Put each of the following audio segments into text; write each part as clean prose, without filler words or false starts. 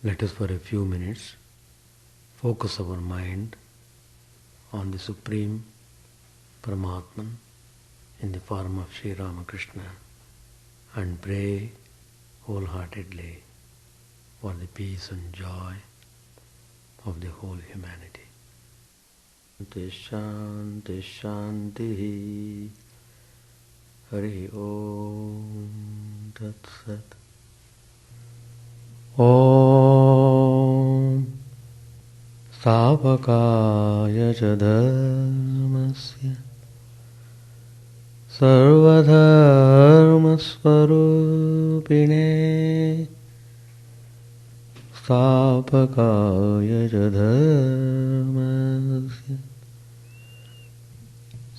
Let us for a few minutes focus our mind on the Supreme Paramatman in the form of Sri Ramakrishna and pray wholeheartedly for the peace and joy of the whole humanity. Shanti Shanti Hari Om Tat Sat Om Stavakaya Cha Dharmasya Sarvadharmasvarupine Stavakaya Cha Dharmasya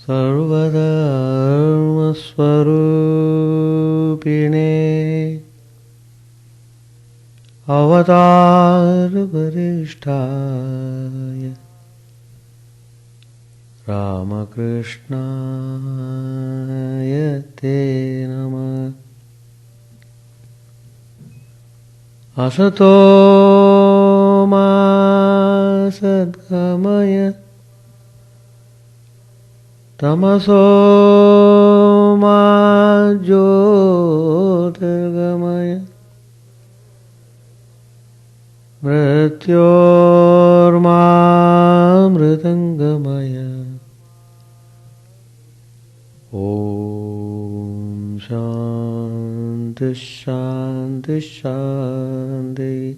Sarvadharmasvarupine Avatar Varishtaya Ramakrishna Te Namah Asato Ma Sadgamaya Tamaso Ma Jyotirgamaya Mrityormamritangamaya Om Shanti Shanti Shanti.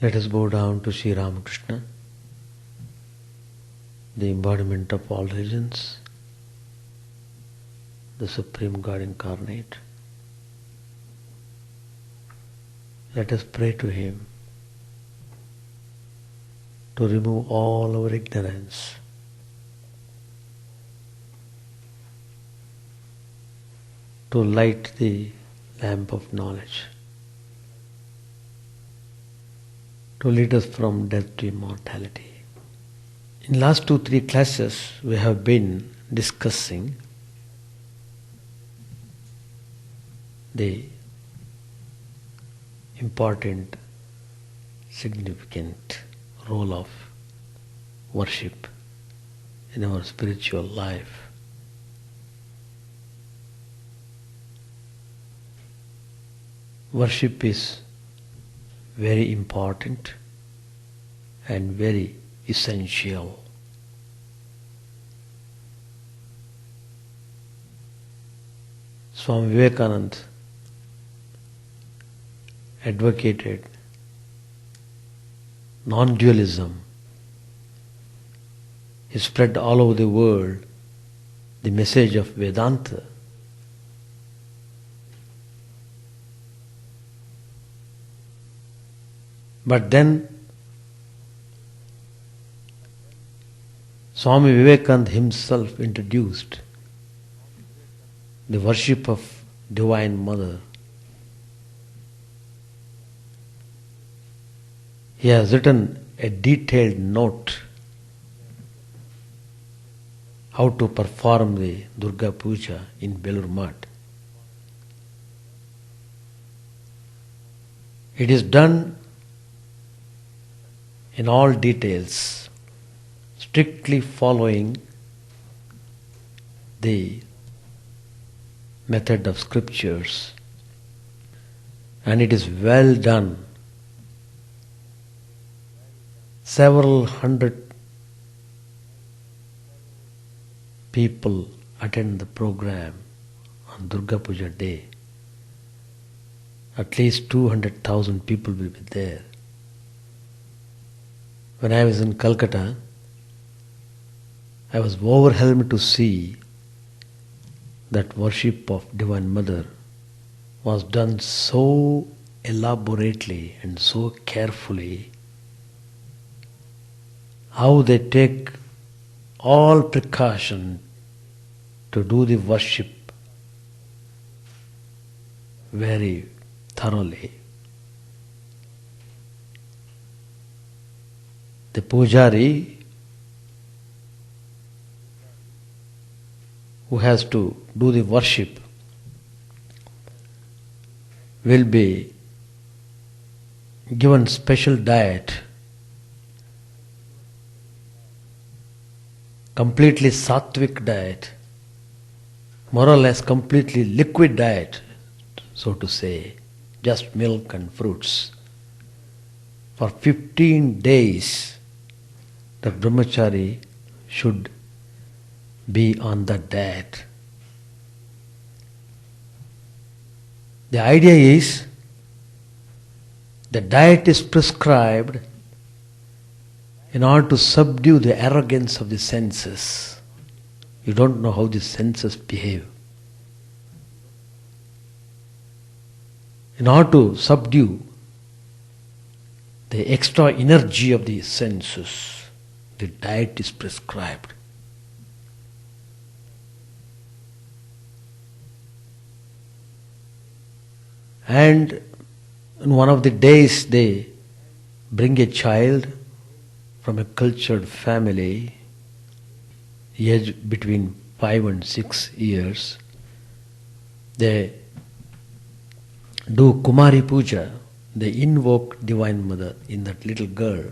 Let us bow down to Sri Ramakrishna, the embodiment of all religions, the Supreme God incarnate. Let us pray to Him to remove all our ignorance, to light the lamp of knowledge, to lead us from death to immortality. In last 2-3 classes we have been discussing the important, significant role of worship in our spiritual life. Worship is very important and very essential. Swami Vivekananda advocated non-dualism. He spread all over the world the message of Vedanta. But then Swami Vivekananda himself introduced the worship of Divine Mother. He has written a detailed note how to perform the Durga Puja in Belur Math. It is done in all details, strictly following the method of scriptures, and it is well done. Several hundred people attend the program on Durga Puja day. At least 200,000 people will be there. When I was in Calcutta, I was overwhelmed to see that worship of Divine Mother was done so elaborately and so carefully, how they take all precaution to do the worship very thoroughly. The pujari who has to do the worship will be given special diet, completely sattvic diet, more or less completely liquid diet, so to say, just milk and fruits. For 15 days, the brahmachari should be on that diet. The idea is, the diet is prescribed in order to subdue the arrogance of the senses. You don't know how the senses behave. In order to subdue the extra energy of the senses, the diet is prescribed. And on one of the days they bring a child from a cultured family, aged between 5 and 6 years. They do Kumari Puja, they invoke Divine Mother in that little girl.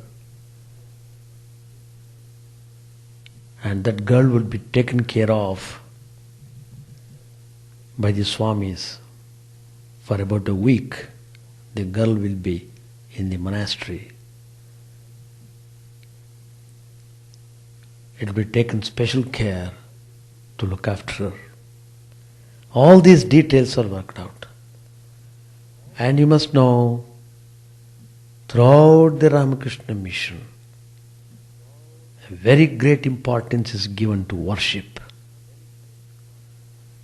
And that girl will be taken care of by the Swamis. For about a week, the girl will be in the monastery. It will be taken special care to look after her. All these details are worked out. And you must know, throughout the Ramakrishna mission, a very great importance is given to worship.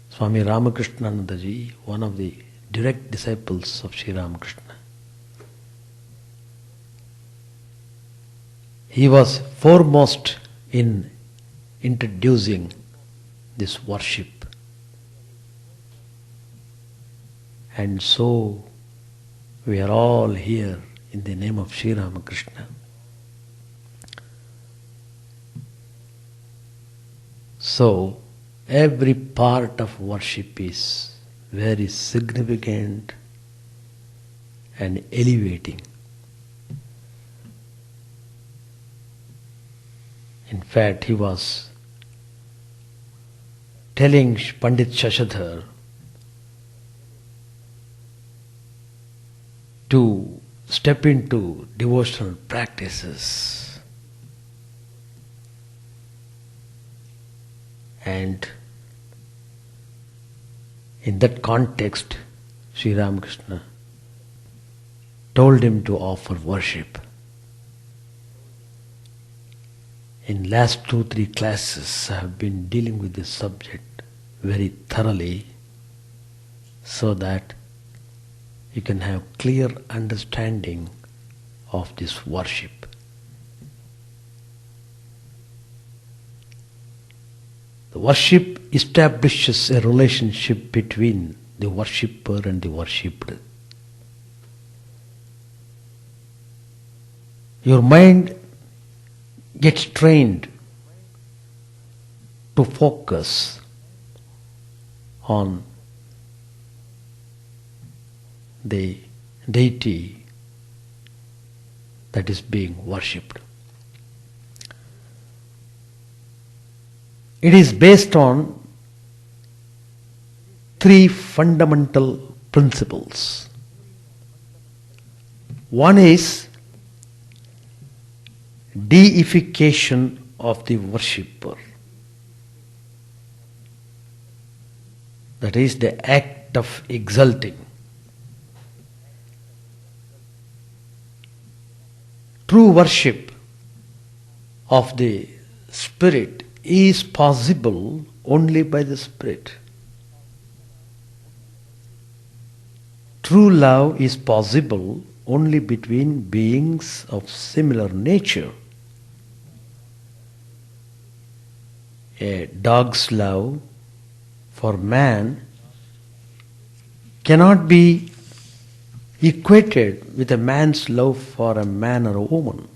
Swami Ramakrishna Ji, one of the direct disciples of Sri Ramakrishna, he was foremost in introducing this worship. And so we are all here in the name of Sri Ramakrishna. So every part of worship is very significant and elevating. In fact, he was telling Pandit Shashadhar to step into devotional practices. And in that context, Sri Ramakrishna told him to offer worship. In last 2-3 classes, I have been dealing with this subject very thoroughly so that you can have clear understanding of this worship. The worship establishes a relationship between the worshipper and the worshipped. Your mind gets trained to focus on the deity that is being worshipped. It is based on 3 fundamental principles. One is deification of the worshipper. That is the act of exalting. True worship of the Spirit is possible only by the Spirit. True love is possible only between beings of similar nature. A dog's love for man cannot be equated with a man's love for a man or a woman.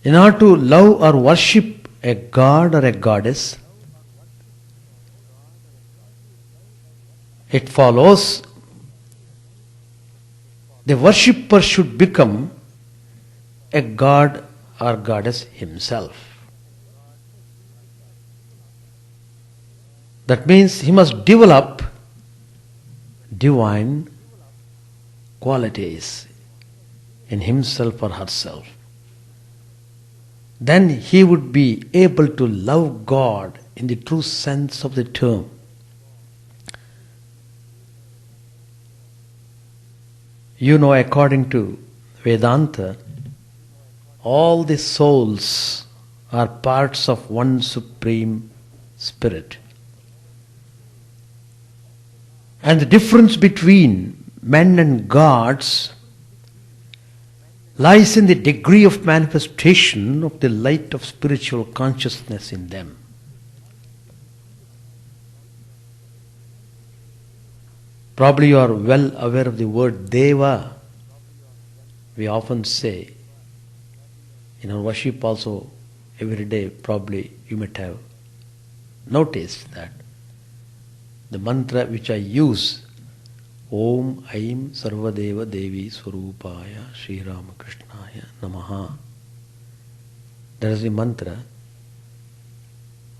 In order to love or worship a god or a goddess, it follows the worshipper should become a god or goddess himself. That means he must develop divine qualities in himself or herself. Then he would be able to love God in the true sense of the term. You know, according to Vedanta, all the souls are parts of one supreme spirit. And the difference between men and gods lies in the degree of manifestation of the light of spiritual consciousness in them. Probably you are well aware of the word Deva. We often say, in our worship also, every day, probably you might have noticed that the mantra which I use, Om Aim Sarvadeva Devi Swarupaya Sri Ramakrishnaya Namaha. That is the mantra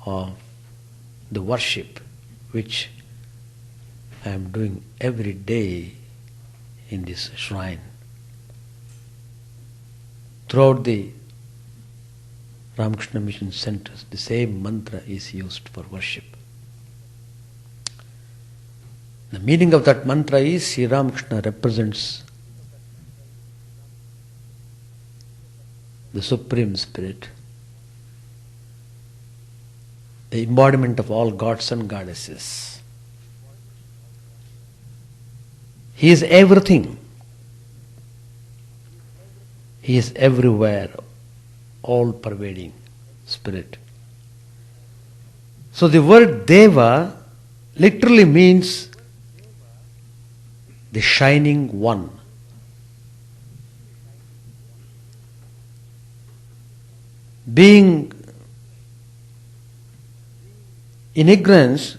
of the worship which I am doing every day in this shrine. Throughout the Ramakrishna Mission centers, the same mantra is used for worship. The meaning of that mantra is Sri Ramakrishna represents the Supreme Spirit, the embodiment of all gods and goddesses. He is everything. He is everywhere, all-pervading Spirit. So the word Deva literally means the shining one. Being in ignorance,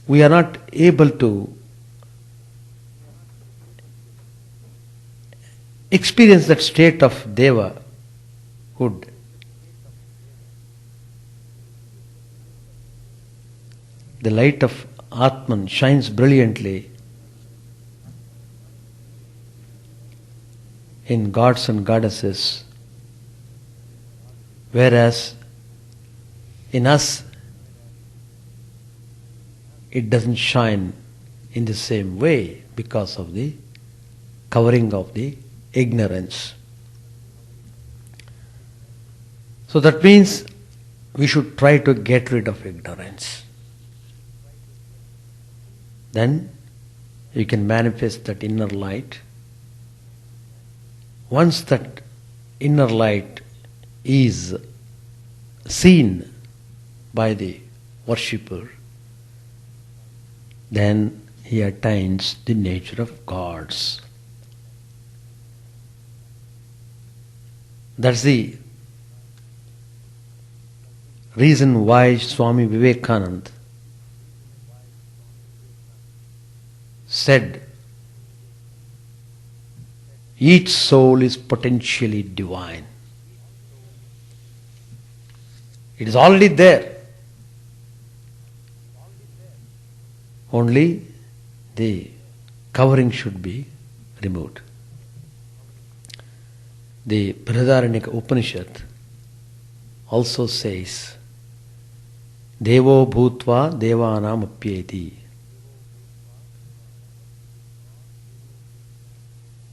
we are not able to experience that state of Devahood. The light of Atman shines brilliantly in gods and goddesses, whereas in us it doesn't shine in the same way because of the covering of the ignorance. So that means we should try to get rid of ignorance. Then you can manifest that inner light. Once that inner light is seen by the worshipper, then he attains the nature of gods. That's the reason why Swami Vivekananda said, each soul is potentially divine. It is already there. Only the covering should be removed. The Brihadaranyaka Upanishad also says, Devo bhutva devanam apyeti.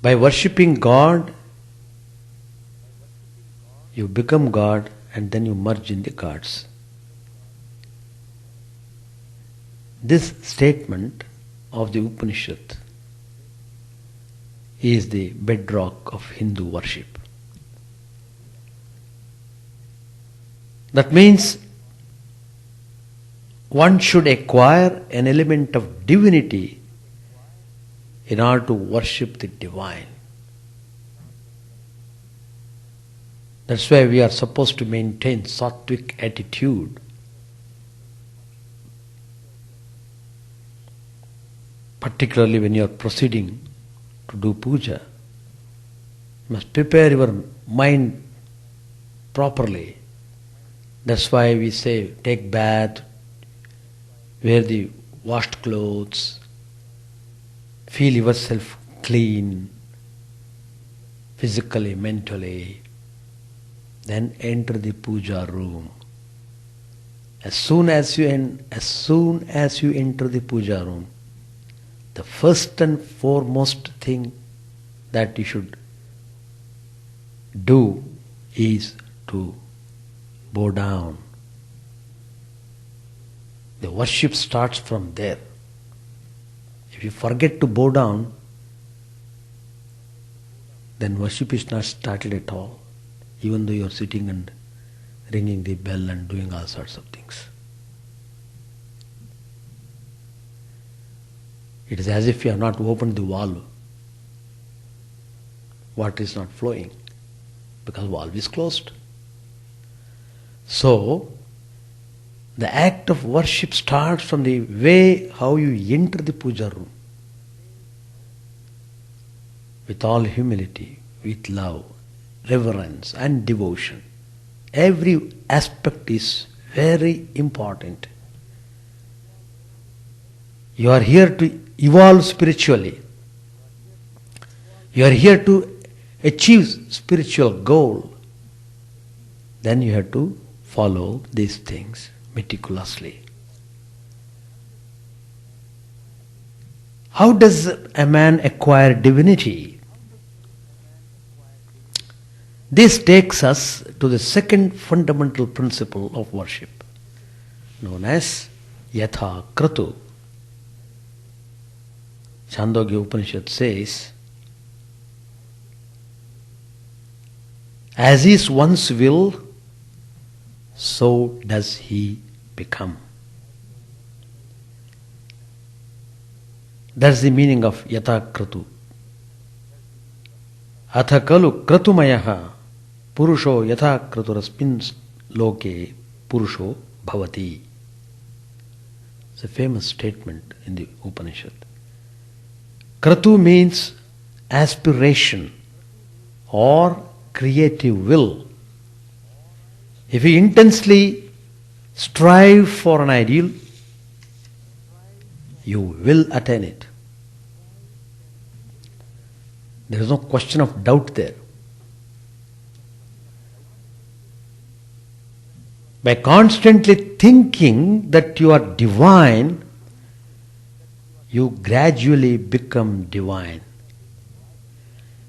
By worshipping God, you become God and then you merge in the gods. This statement of the Upanishad is the bedrock of Hindu worship. That means one should acquire an element of divinity in order to worship the divine. That's why we are supposed to maintain sattvic attitude. particularly when you are proceeding to do puja, you must prepare your mind properly. That's why we say take bath, wear the washed clothes, feel yourself clean, physically, mentally, then enter the puja room. As soon as you enter the puja room, the first and foremost thing that you should do is to bow down. The worship starts from there. If you forget to bow down, then worship is not started at all, even though you are sitting and ringing the bell and doing all sorts of things. It is as if you have not opened the valve. Water is not flowing because valve is closed. So, the act of worship starts from the way how you enter the puja room. With all humility, with love, reverence and devotion. Every aspect is very important. You are here to evolve spiritually. You are here to achieve spiritual goal. Then you have to follow these things meticulously. How does a man acquire divinity? This takes us to the second fundamental principle of worship, known as Yatha Kratu. Chandogya Upanishad says, as is one's will, so does he become. That's the meaning of Yatha Kratu. Atha kalu kratumayaha purusho yatha kraturasmin loke purusho bhavati. It's a famous statement in the Upanishad. Kratu means aspiration or creative will. If you intensely strive for an ideal, you will attain it. There is no question of doubt there. By constantly thinking that you are divine, you gradually become divine.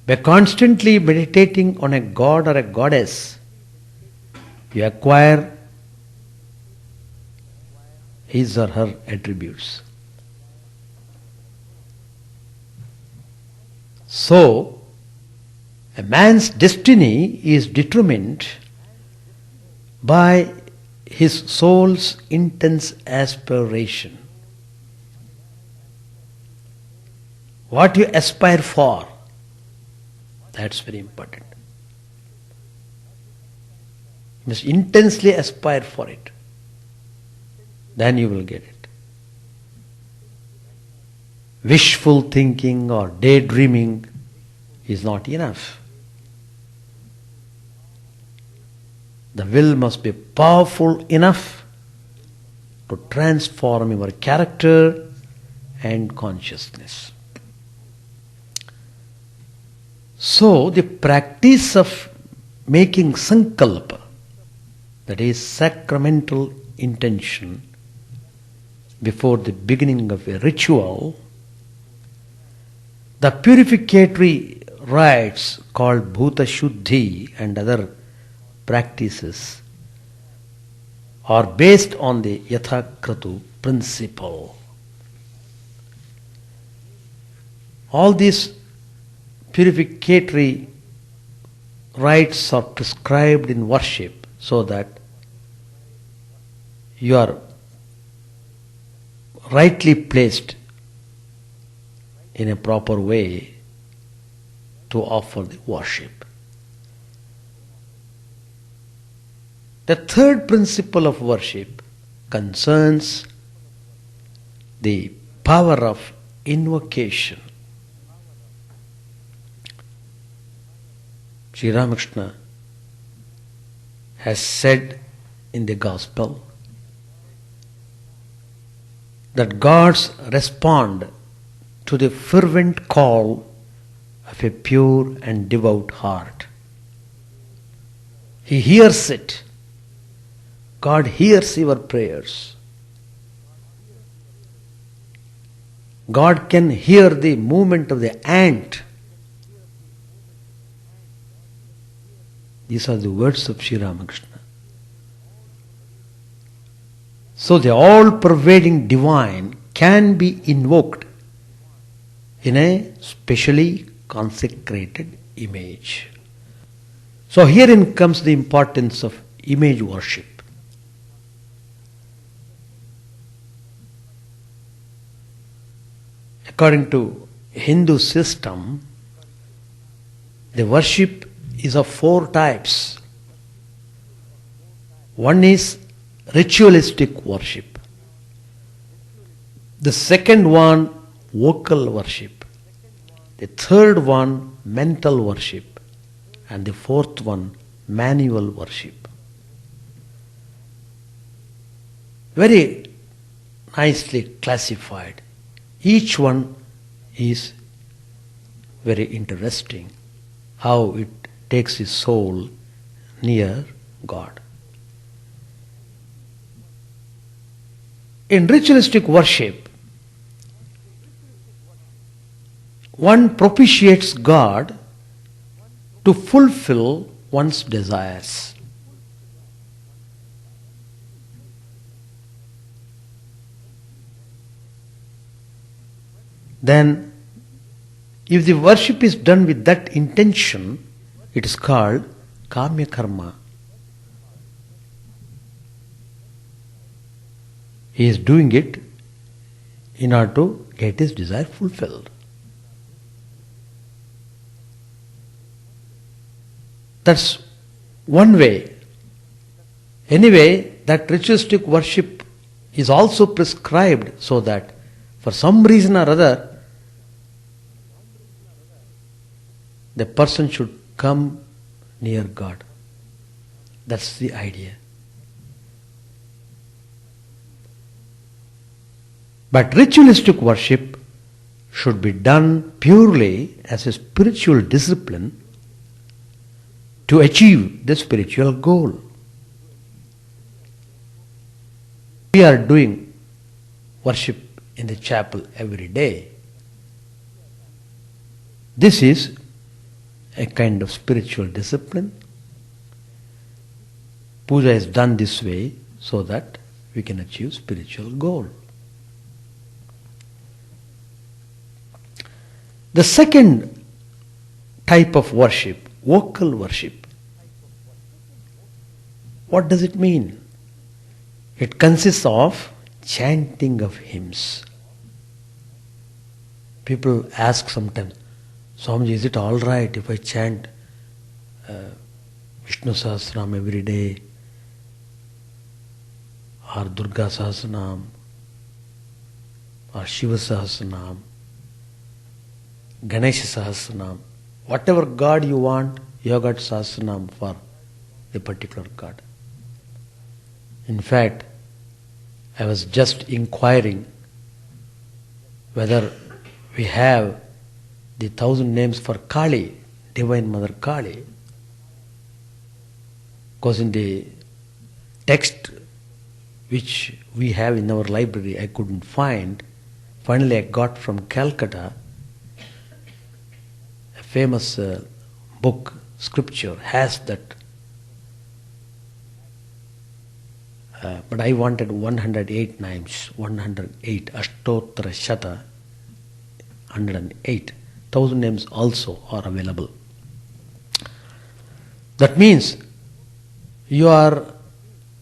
By constantly meditating on a god or a goddess, you acquire his or her attributes. So, a man's destiny is determined by his soul's intense aspiration. What you aspire for, that's very important. You must intensely aspire for it. Then you will get it. Wishful thinking or daydreaming is not enough. The will must be powerful enough to transform your character and consciousness. So, the practice of making sankalpa, that is sacramental intention, before the beginning of a ritual, the purificatory rites called Bhuta Shuddhi and other practices are based on the Yatha Kratu principle. All these purificatory rites are prescribed in worship so that you are rightly placed in a proper way to offer the worship. The third principle of worship concerns the power of invocation. Sri Ramakrishna has said in the Gospel that gods respond to the fervent call of a pure and devout heart. He hears it. God hears your prayers. God can hear the movement of the ant. These are the words of Sri Ramakrishna. So the all-pervading divine can be invoked in a specially consecrated image. So herein comes the importance of image worship. According to Hindu system, the worship is of 4 types. One is ritualistic worship. The second one, vocal worship. The third one, mental worship. And the fourth one, manual worship. Very nicely classified. Each one is very interesting, how it takes his soul near God. In ritualistic worship, one propitiates God to fulfill one's desires. Then, if the worship is done with that intention, it is called kamya karma. He is doing it in order to get his desire fulfilled. That's one way. Anyway, that ritualistic worship is also prescribed so that for some reason or other, the person should come near God. That's the idea. But ritualistic worship should be done purely as a spiritual discipline to achieve the spiritual goal. We are doing worship in the chapel every day. This is a kind of spiritual discipline. Puja is done this way so that we can achieve spiritual goal. The second type of worship, vocal worship. What does it mean? It consists of chanting of hymns. People ask sometimes, Swamiji, is it all right if I chant Vishnu Sahasranam every day, or Durga Sahasranam, or Shiva Sahasranam, Ganesha Sahasranam, whatever God you want, you have got Sahasranam for the particular God. In fact, I was just inquiring whether we have the 1,000 names for Kali, Divine Mother Kali. Because in the text which we have in our library I couldn't find. Finally I got from Calcutta a famous book, scripture, has that. But I wanted 108 names, 108, Ashtottara Shata, 108. 1,000 names also are available. That means you are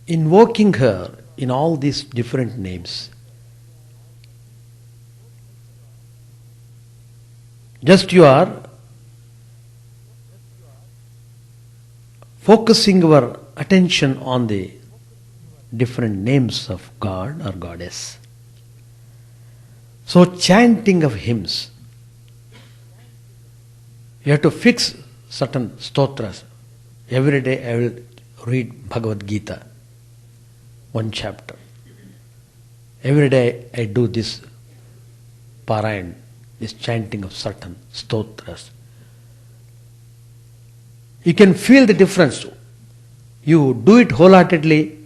invoking her in all these different names. Just you are focusing your attention on the different names of God or Goddess. So chanting of hymns, you have to fix certain stotras. Every day I will read Bhagavad Gita, one chapter. Every day I do this parayan, this chanting of certain stotras. You can feel the difference. You do it wholeheartedly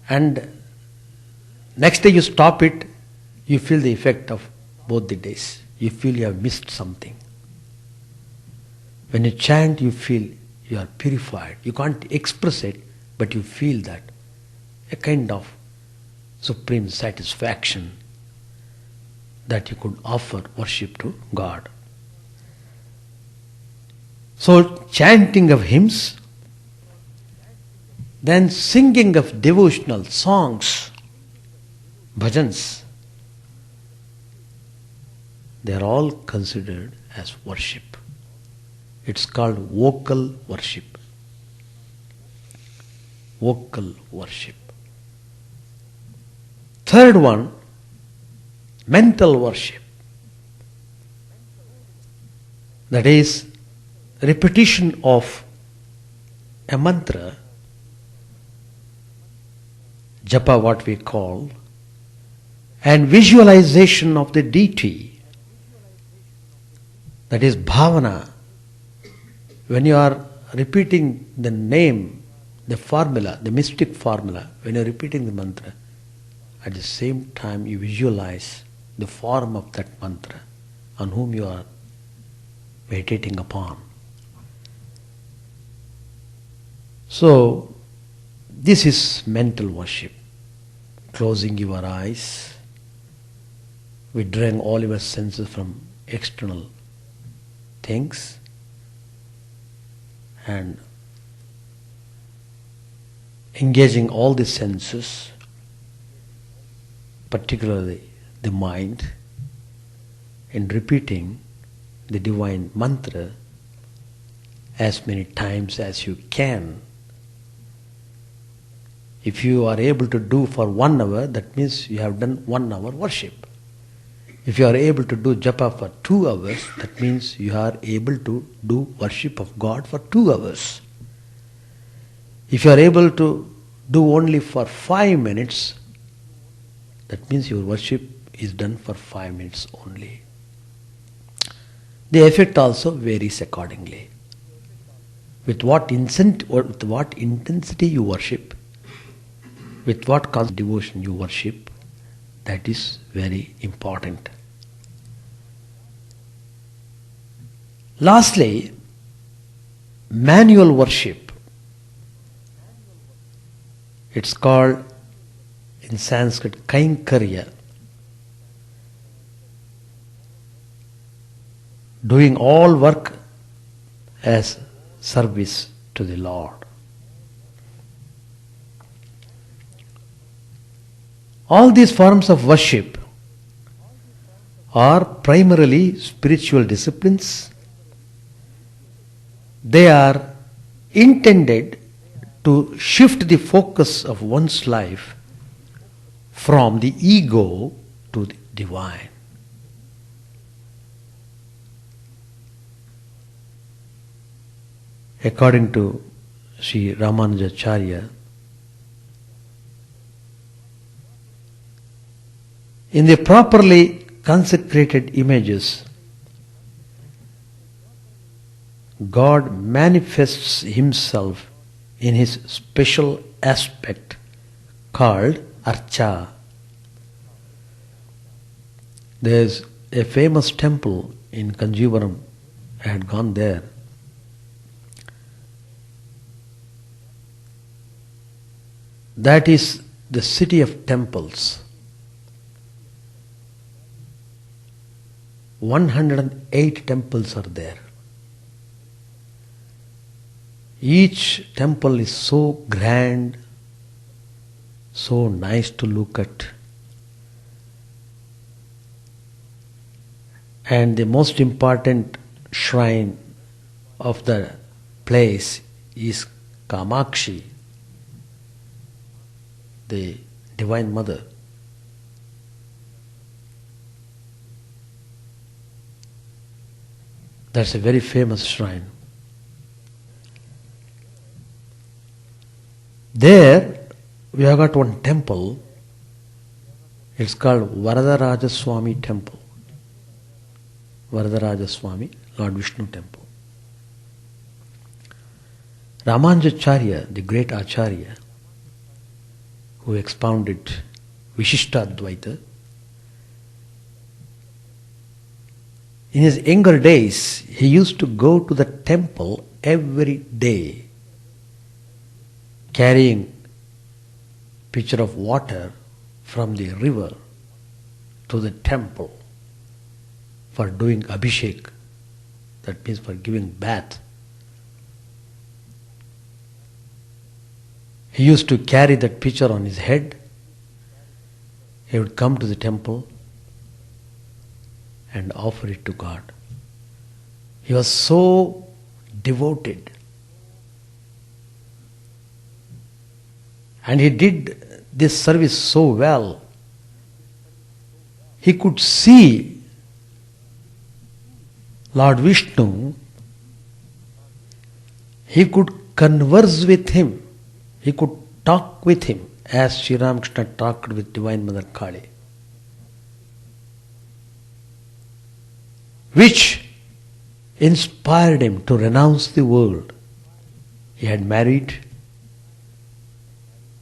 and next day you stop it, you feel the effect of both the days. You feel you have missed something. When you chant, you feel you are purified. You can't express it, but you feel that. A kind of supreme satisfaction that you could offer worship to God. So, chanting of hymns, then singing of devotional songs, bhajans, they are all considered as worship. It's called vocal worship. Vocal worship. Third one, mental worship. That is, repetition of a mantra, japa what we call, and visualization of the deity. That is bhavana. When you are repeating the name, the formula, the mystic formula, when you are repeating the mantra, at the same time you visualize the form of that mantra on whom you are meditating upon. So, this is mental worship. Closing your eyes, withdrawing all your senses from external things, and engaging all the senses, particularly the mind, in repeating the divine mantra as many times as you can. If you are able to do for 1 hour, that means you have done 1 hour worship. If you are able to do japa for 2 hours, that means you are able to do worship of God for 2 hours. If you are able to do only for 5 minutes, that means your worship is done for 5 minutes only. The effect also varies accordingly. With what intensity you worship, with what kind of devotion you worship, that is very important. Lastly, manual worship. It's called in Sanskrit kainkarya. Doing all work as service to the Lord. All these forms of worship are primarily spiritual disciplines. They are intended to shift the focus of one's life from the ego to the divine. According to Sri Ramanujacharya, in the properly consecrated images, God manifests Himself in His special aspect called Archa. There is a famous temple in Kanjivaram. I had gone there. That is the city of temples. 108 temples are there. Each temple is so grand, so nice to look at. And the most important shrine of the place is Kamakshi, the Divine Mother. That's a very famous shrine. There we have got one temple. It's called Varadaraja Swami Temple. Varadaraja Swami, Lord Vishnu Temple. Ramanujacharya, the great Acharya, who expounded Vishishtadvaita, in his younger days, he used to go to the temple every day, carrying pitcher of water from the river to the temple for doing abhishek, that means for giving bath. He used to carry that pitcher on his head. He would come to the temple and offer it to God. He was so devoted. And he did this service so well. He could see Lord Vishnu. He could converse with him. He could talk with him as Sri Ramakrishna talked with Divine Mother Kali. Which inspired him to renounce the world. He had married,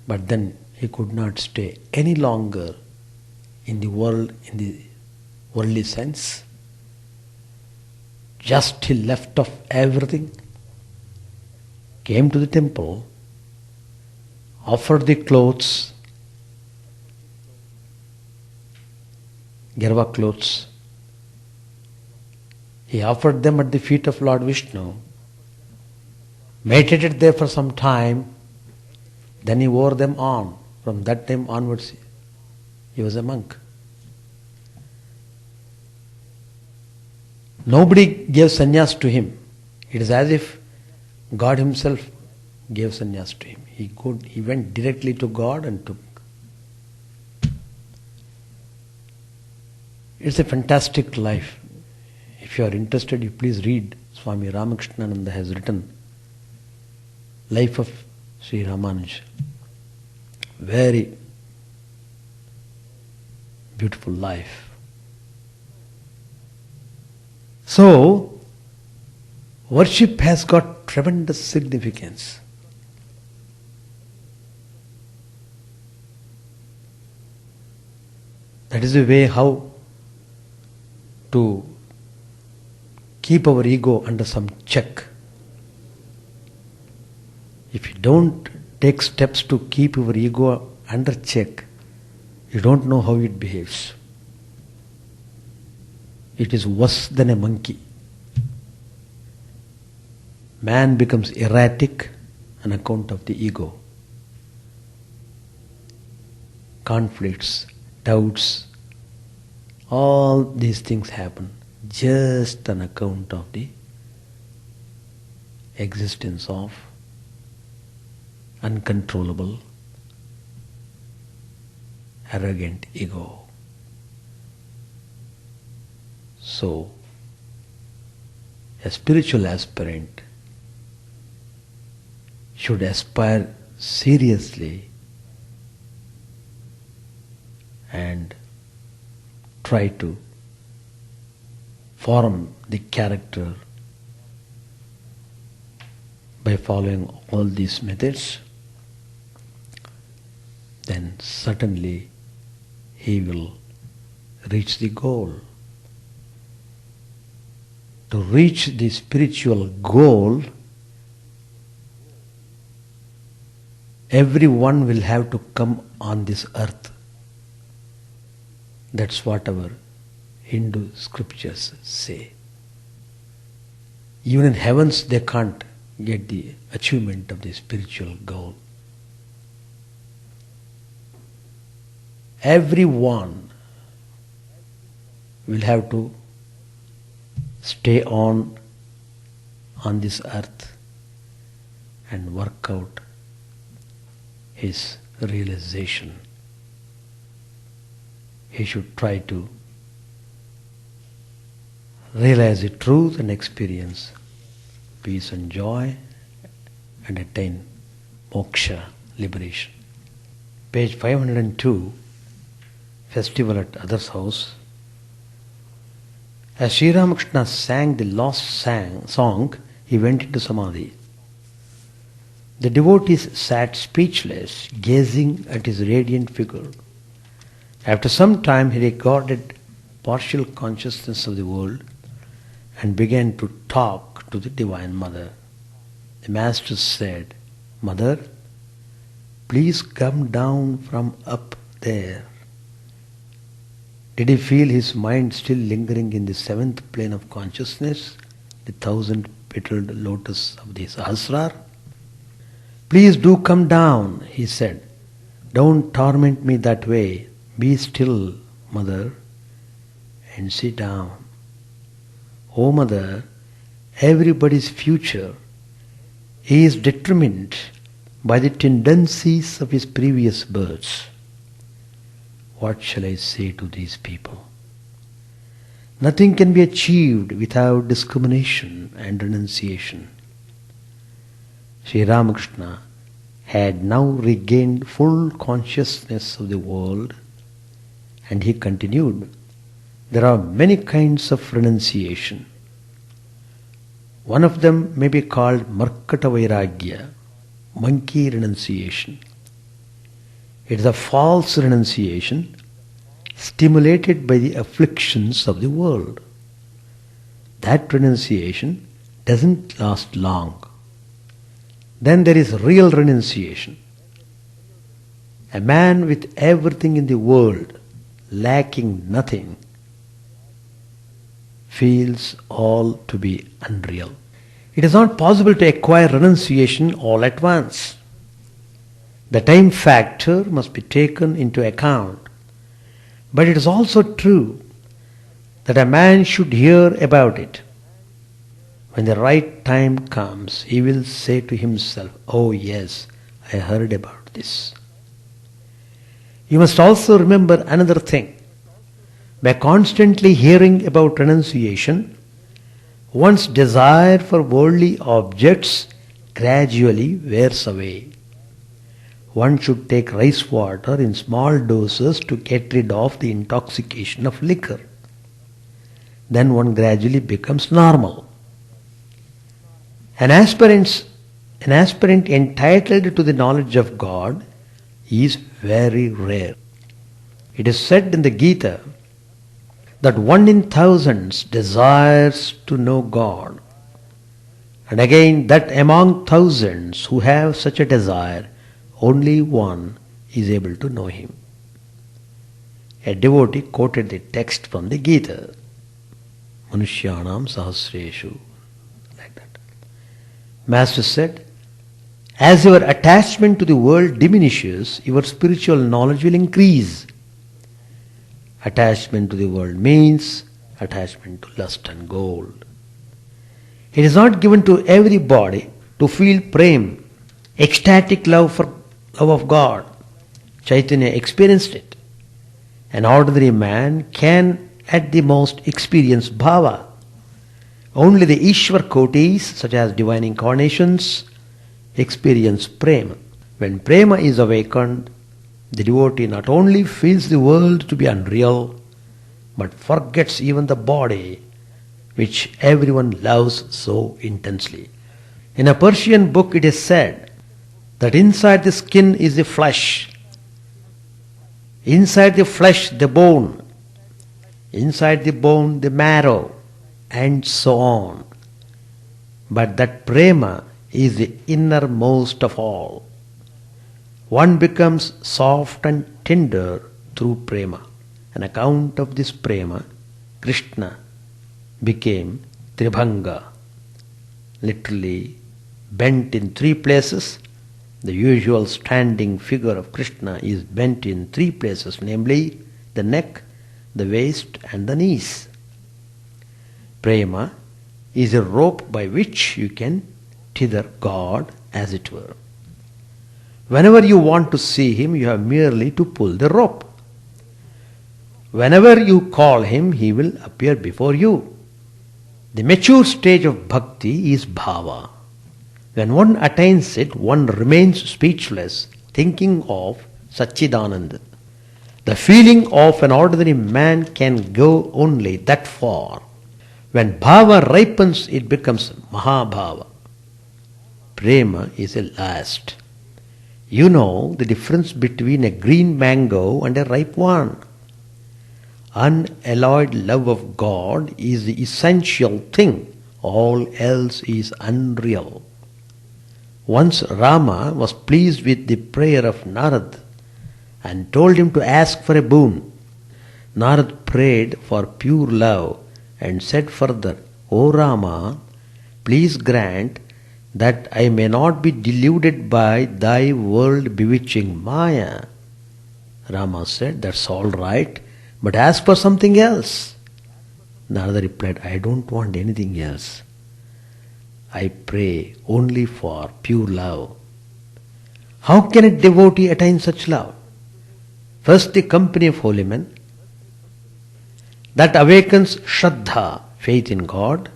but then he could not stay any longer in the world, in the worldly sense. Just he left off everything, came to the temple, offered the clothes, Gerva clothes. He offered them at the feet of Lord Vishnu, meditated there for some time, then he wore them on. From that time onwards, he was a monk. Nobody gave sannyas to him. It is as if God himself gave sannyas to him. He went directly to God and took. It's a fantastic life. If you are interested, you please read. Swami Ramakrishna has written Life of Sri Ramanuja. Very beautiful life. So, worship has got tremendous significance. That is the way how to keep our ego under some check. If you don't take steps to keep your ego under check, you don't know how it behaves. It is worse than a monkey. Man becomes erratic on account of the ego. Conflicts, doubts, all these things happen just on account of the existence of uncontrollable, arrogant ego. So, a spiritual aspirant should aspire seriously and try to form the character by following all these methods. Then certainly he will reach the goal. To reach the spiritual goal, everyone will have to come on this earth. That's what our Hindu scriptures say. Even in heavens they can't get the achievement of the spiritual goal. Everyone will have to stay on this earth and work out his realization. He should try to realize the truth and experience peace and joy and attain moksha, liberation. Page 502, Festival at Other's House. As Sri Ramakrishna sang the last song, he went into samadhi. The devotees sat speechless, gazing at his radiant figure. After some time, he recorded partial consciousness of the world and began to talk to the Divine Mother. The Master said, "Mother, please come down from up there." Did he feel his mind still lingering in the seventh plane of consciousness, the 1,000-petaled lotus of the Sahasrar? "Please do come down," he said. "Don't torment me that way. Be still, Mother, and sit down. Oh Mother, everybody's future is determined by the tendencies of his previous births. What shall I say to these people? Nothing can be achieved without discrimination and renunciation." Sri Ramakrishna had now regained full consciousness of the world, and he continued, "There are many kinds of renunciation. One of them may be called Markata Vairagya, monkey renunciation. It is a false renunciation stimulated by the afflictions of the world. That renunciation doesn't last long. Then there is real renunciation. A man with everything in the world, lacking nothing, feels all to be unreal. It is not possible to acquire renunciation all at once. The time factor must be taken into account. But it is also true that a man should hear about it. When the right time comes, he will say to himself, 'Oh yes, I heard about this.' You must also remember another thing. By constantly hearing about renunciation, one's desire for worldly objects gradually wears away. One should take rice water in small doses to get rid of the intoxication of liquor. Then one gradually becomes normal. An aspirant entitled to the knowledge of God is very rare. It is said in the Gita that 1 in thousands desires to know God. And again, that among thousands who have such a desire, only one is able to know Him. A devotee quoted the text from the Gita, Manushyanam Sahasreshu, like that. Master said, as your attachment to the world diminishes, your spiritual knowledge will increase. Attachment to the world means attachment to lust and gold. It is not given to everybody to feel prem, ecstatic love of God. Chaitanya experienced it. An ordinary man can at the most experience bhava. Only the Ishwar kotis, such as divine incarnations, experience prema. When prema is awakened, the devotee not only feels the world to be unreal, but forgets even the body which everyone loves so intensely. In a Persian book it is said that inside the skin is the flesh, inside the flesh the bone, inside the bone the marrow, and so on. But that prema is the innermost of all. One becomes soft and tender through prema. On account of this prema, Krishna became Tribhanga, literally bent in 3 places. The usual standing figure of Krishna is bent in 3 places, namely the neck, the waist and the knees. Prema is a rope by which you can tether God, as it were. Whenever you want to see Him, you have merely to pull the rope. Whenever you call Him, He will appear before you. The mature stage of bhakti is bhava. When one attains it, one remains speechless, thinking of Sachidananda. The feeling of an ordinary man can go only that far. When bhava ripens, it becomes mahabhava. Prema is a last. You know the difference between a green mango and a ripe one. Unalloyed love of God is the essential thing. All else is unreal. Once Rama was pleased with the prayer of Narad and told him to ask for a boon. Narad prayed for pure love and said further, O Rama, please grant that I may not be deluded by thy world bewitching Maya. Rama said, that's all right, but ask for something else. Narada replied, I don't want anything else. I pray only for pure love. How can a devotee attain such love? First, the company of holy men. That awakens Shraddha, faith in God.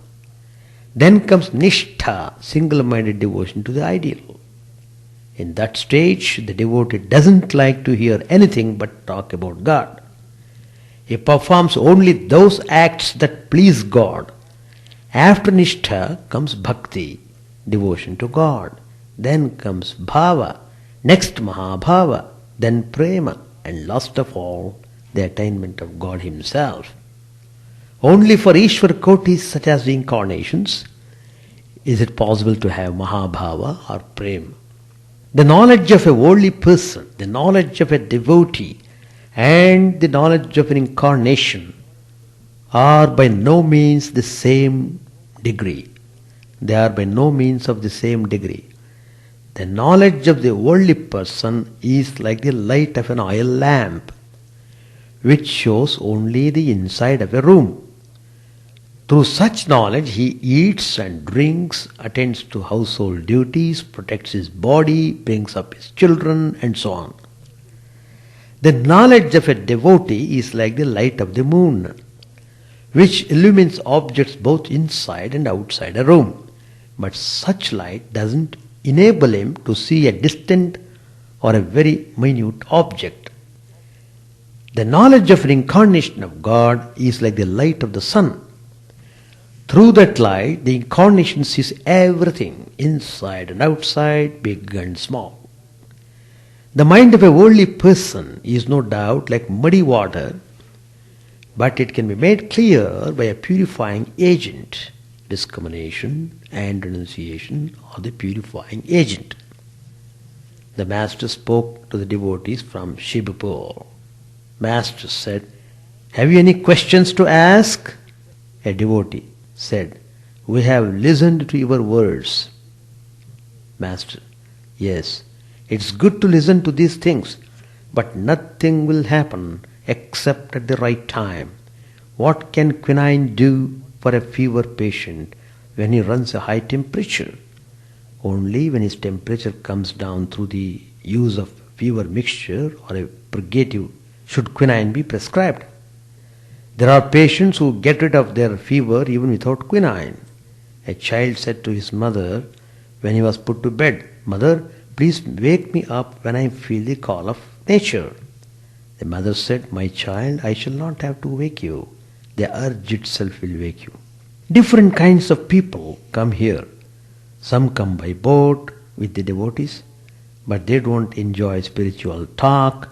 Then comes Nishtha, single-minded devotion to the ideal. In that stage, the devotee doesn't like to hear anything but talk about God. He performs only those acts that please God. After Nishtha comes Bhakti, devotion to God. Then comes Bhava, next Mahabhava, then Prema, and last of all, the attainment of God Himself. Only for Ishvara Kotis such as the incarnations is it possible to have Mahabhava or Prema. The knowledge of a worldly person, the knowledge of a devotee, and the knowledge of an incarnation are by no means the same degree. They are by no means of the same degree. The knowledge of the worldly person is like the light of an oil lamp, which shows only the inside of a room. Through such knowledge he eats and drinks, attends to household duties, protects his body, brings up his children, and so on. The knowledge of a devotee is like the light of the moon, which illumines objects both inside and outside a room. But such light doesn't enable him to see a distant or a very minute object. The knowledge of an incarnation of God is like the light of the sun. Through that light, the incarnation sees everything, inside and outside, big and small. The mind of a worldly person is no doubt like muddy water, but it can be made clear by a purifying agent. Discrimination and renunciation are the purifying agent. The Master spoke to the devotees from Shibapur. Master said, have you any questions to ask? A devotee said, we have listened to your words. Master, yes, it's good to listen to these things, but nothing will happen except at the right time. What can quinine do for a fever patient when he runs a high temperature? Only when his temperature comes down through the use of fever mixture or a purgative should quinine be prescribed. There are patients who get rid of their fever even without quinine. A child said to his mother when he was put to bed, Mother, please wake me up when I feel the call of nature. The mother said, my child, I shall not have to wake you. The urge itself will wake you. Different kinds of people come here. Some come by boat with the devotees, but they don't enjoy spiritual talk.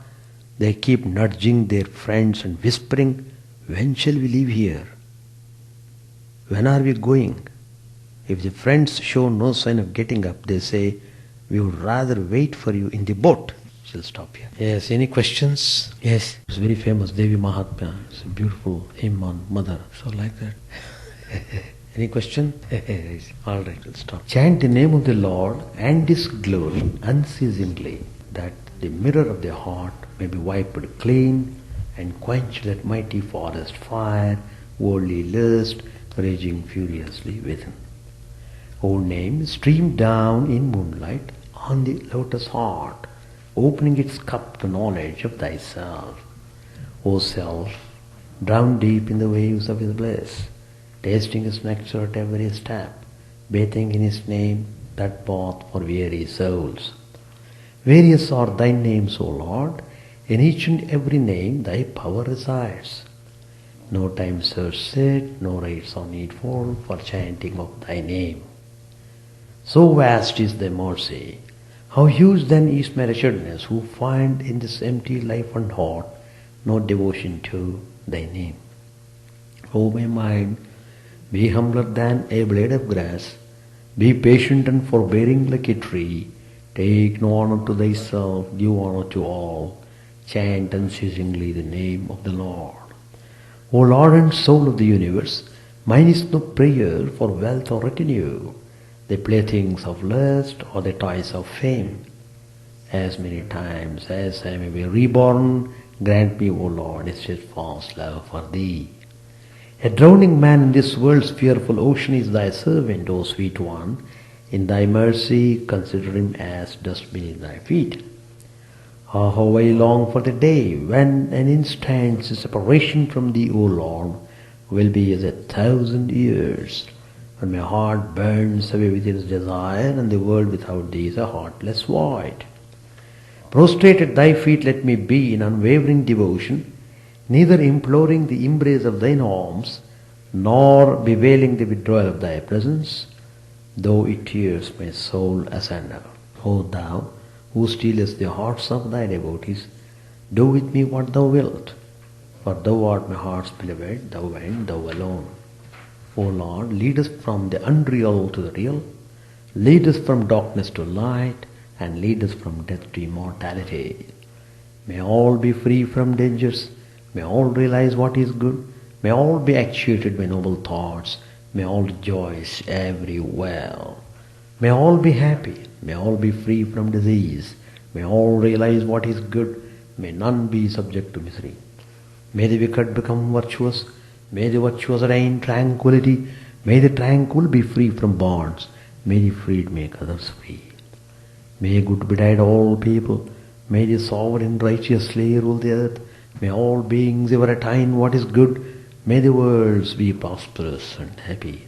They keep nudging their friends and whispering, when shall we leave here? When are we going? If the friends show no sign of getting up, they say, we would rather wait for you in the boat. Shall stop here. Yes, any questions? Yes. It's very famous, Devi Mahatmya. It's a beautiful hymn on mother. So like that. Any question? All right, we'll stop. Chant the name of the Lord and His glory unceasingly, that the mirror of the heart may be wiped clean and quench that mighty forest fire, worldly lust, raging furiously within. O name, stream down in moonlight on the lotus heart, opening its cup to knowledge of thyself. O self, drown deep in the waves of His bliss, tasting his nectar at every step, bathing in his name, that bath for weary souls. Various are thy names, O Lord, in each and every name thy power resides. No time so sit, no rites are needful for chanting of thy name. So vast is thy mercy, how huge then is my wretchedness, who find in this empty life and heart no devotion to thy name. O my mind, be humbler than a blade of grass, be patient and forbearing like a tree, take no honor to thyself, give honor to all, chant unceasingly the name of the Lord. O Lord and Soul of the universe, mine is no prayer for wealth or retinue, the playthings of lust or the toys of fame. As many times as I may be reborn, grant me, O Lord, a steadfast love for thee. A drowning man in this world's fearful ocean is thy servant, O sweet one. In thy mercy, consider him as dust beneath thy feet. Ah, how I long for the day when an instant's separation from thee, O Lord, will be as 1,000 years, when my heart burns away with its desire, and the world without thee is a heartless void. Prostrate at thy feet let me be in unwavering devotion, neither imploring the embrace of thine arms, nor bewailing the withdrawal of thy presence, though it tears my soul asunder. O thou, who stealest the hearts of thy devotees, do with me what thou wilt, for thou art my heart's beloved, thou and thou alone. O Lord, lead us from the unreal to the real, lead us from darkness to light, and lead us from death to immortality. May all be free from dangers, may all realize what is good, may all be actuated by noble thoughts, may all rejoice everywhere. May all be happy, may all be free from disease, may all realize what is good, may none be subject to misery. May the wicked become virtuous, may the virtuous attain tranquility, may the tranquil be free from bonds, may the freed make others free. May good betide all people, may the sovereign righteously rule the earth, may all beings ever attain what is good, may the worlds be prosperous and happy.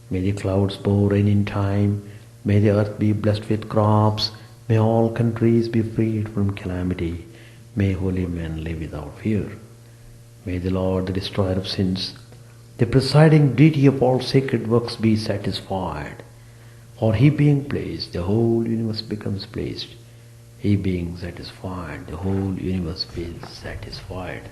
May the clouds pour rain in time, may the earth be blessed with crops, may all countries be freed from calamity, may holy men live without fear. May the Lord, the destroyer of sins, the presiding deity of all sacred works, be satisfied. For he being pleased, the whole universe becomes pleased. He being satisfied, the whole universe feels satisfied.